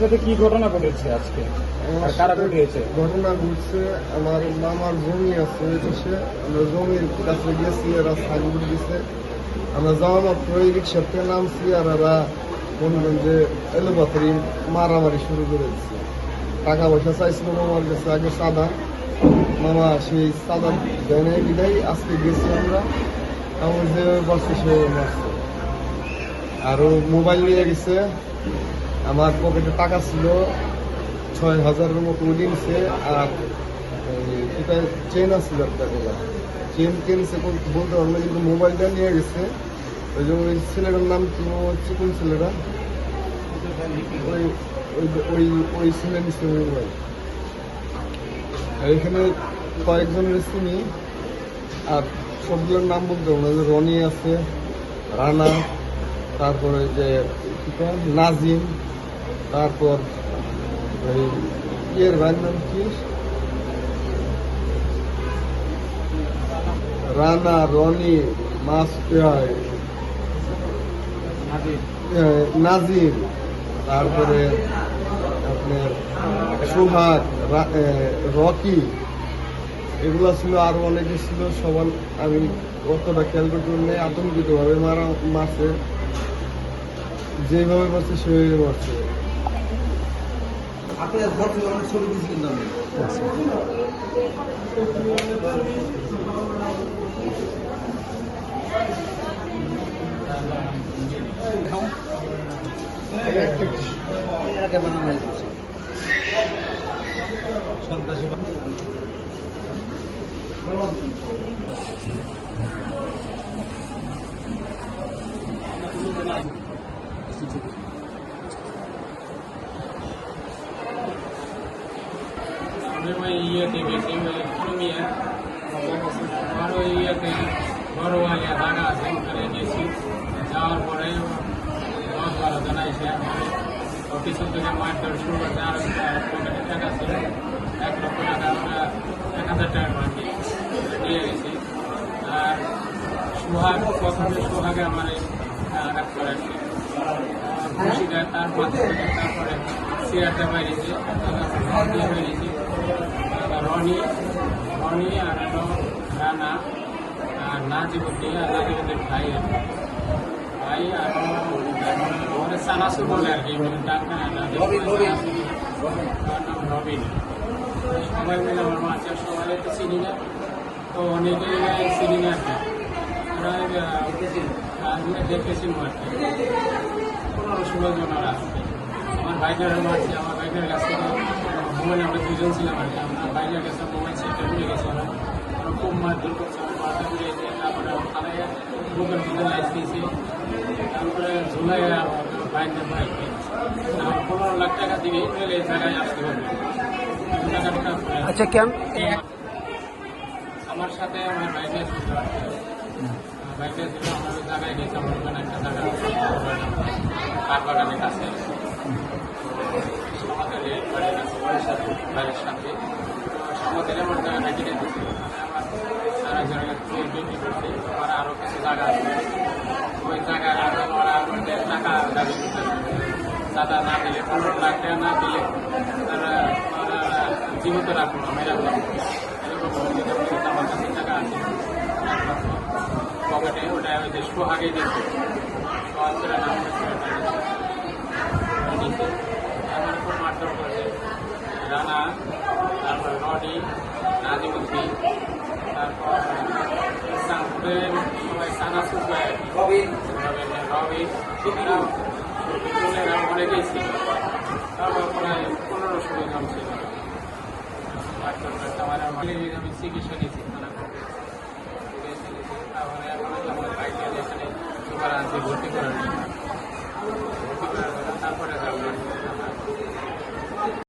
সাথে কি ঘটনা ঘটেছে আজকে আর কারা ঘটিয়েছে? ঘটনা ঘটছে, আমার মামার জমি আছে দেশে, আমরা জমির কাছে গেছি, এরা সাইনবোর্ড দিছে, আমরা যাওয়া মাত্র ওই রিক্সার থেকে নামছি, আর এরা বলবেন যে এলোপাতারি মারামারি শুরু করে দিচ্ছে। টাকা পয়সা চাইছিল মামার কাছে, আগে চাঁদা, মামা সেই চাঁদা দেয় নাই বিদায় আজকে গেছি আমরা, আমার যেভাবে পারছে সেভাবে মারছে। আরও মোবাইল নিয়ে গেছে, আমার পকেটে টাকা ছিল ৬,০০০-এর মতো নিচ্ছে, আর এটা চেন আসছিল একটা টাকা, চেন কিনছে বলতে পারবো না, কিন্তু মোবাইলটা নিয়ে গেছে। ওই জন্য ওই ছেলেটার নাম কি হচ্ছে, কোন ছেলেটা, ওই ওই ওই ছেলে নিচ্ছে মোবাইল। আর এখানে কয়েকজনের চিনি, আর সবগুলোর নাম বলতে পারবো না, রনি আছে, রানা, তারপরে যে নাজিম, তারপর ওই ইয়ের ভাইয়ের নাম কি, রানা, রনি, নাজিম, তারপরে আপনার সোহাগ, রকি, এগুলো ছিল, আরো অনেকে ছিল। সবার আমি অতটা খেয়াল করতে পারি, আতঙ্কিত ভাবে মারছে, যেভাবে মারছে সেভাবে মারছে। ছবি দিয়েছি কিন্তু আমি সন্ত্রাসী ওই ইয়েতে গেছি, ওই ইকোনমিয়া আর ওই ইয়েতে বড়োয়ালিয়া জায়গা আছে, ওখানে গেছি। যাওয়ার পরে 10-12 জন এসে পিছন থেকে মারধর শুরু করছে। আর পকেটে টাকা ছিল 1 লক্ষ টাকা, আমরা 1,000 টাকার বাকি নিয়ে গেছি। আর প্রথমে সোহাগে আমার আঘাত করেছে, খুশিটা তার মাথা থেকে, তারপরে সিয়ারটা বেরিয়েছে, বেরিয়েছে। রনি আর রানা আর নাজিবুদ্দিন, আর নাজিবুদ্দিন ভাই আর ওদের সানাসু বলে আর কি, তার নাম রবিন। সবাই মিলে আমার মাঝে, সবাই তো চিনি না, তো অনেকেই চিনি না আর কি, ওরা দেখেছি মারতে 15-16 জন আর আসছে। আমার বাইকের মারছে, আমার বাইকের কাছ থেকে মোবাইল, আমরা 2 জন ছিলাম আর কি, আমরা বাইকের কাছে মোবাইল সেটা উড়ে গেছে। ওরা খুব মারধর করছে, আমার মাথা উড়ে গেছে। তারপরে থানায় বুকের মধ্যে লাইট দিয়েছে, তারপরে ঝুলাই বাইকে বাইক দিয়েছে। আমার 15 লাখ টাকা দিবে, এই জায়গায় আসতে হবে। আচ্ছা, কেন আমার সাথে আমার বাইকে ছিল, বাইকে ছিল, আমার ওই জায়গায় গেছে। আমার ওখানে একটা জায়গা কার বাগানের কাছে, আমাদের বাড়ির কাছে, বাড়ির সাথে আমাদের আমার জায়গাটা কিনে দিচ্ছে। আমার সারা জায়গায় বিক্রি করছে, আমার আরও কিছু জায়গা আছে, ওই জায়গায় ওরা আমাদের টাকা দাবি করতে, চাঁদা না দিলে, 15 লাখ টাকা না দিলে তারা জীবিত রাখবো না, মেরা রাখবো। এরকম আমার কাছে টাকা আছে পকেটে, ওটা ওই যে সোহাগে দিচ্ছে, সোহাগের নাম দিচ্ছে। আমার উপর মারধর করেছে রানা, তারপর রনি, নাজিমুদ্দিন, তারপর সবাই সানাসু, রবিন, অনেকেই ছিল। তারপর প্রায় 15-16 জন ছিল। আমি চিকিৎসা নিয়েছি, তারপরে এখন আমার বাইক এখানে সুপার আনছি, ভর্তি করার